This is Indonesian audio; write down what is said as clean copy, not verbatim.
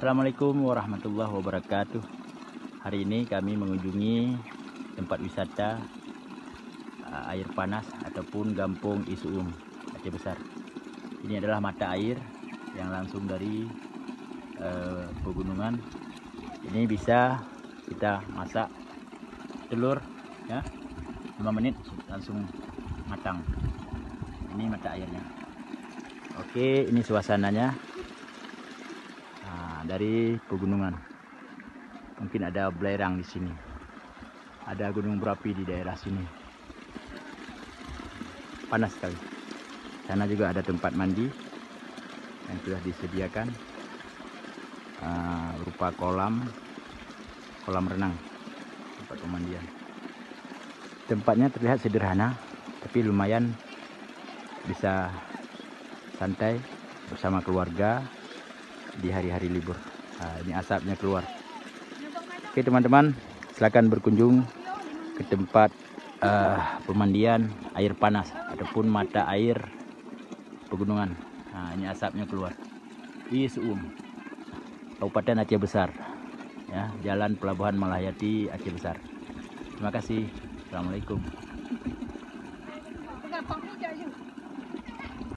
Assalamualaikum warahmatullahi wabarakatuh. Hari ini kami mengunjungi tempat wisata air panas ataupun Gampong Isuum, Aceh Besar. Ini adalah mata air yang langsung dari pegunungan. Ini bisa kita masak telur ya, 5 menit langsung matang. Ini mata airnya. Oke, ini suasananya dari pegunungan. Mungkin ada belerang di sini. Ada gunung berapi di daerah sini. Panas sekali. Sana juga ada tempat mandi yang sudah disediakan, berupa kolam renang, tempat pemandian. Tempatnya terlihat sederhana, tapi lumayan bisa santai bersama keluarga di hari-hari libur. Ini asapnya keluar. Oke teman-teman, silakan berkunjung ke tempat pemandian air panas ataupun mata air pegunungan. Ini asapnya keluar. Isuum, Kabupaten Aceh Besar, ya, Jalan Pelabuhan Malahayati, Aceh Besar. Terima kasih. Assalamualaikum.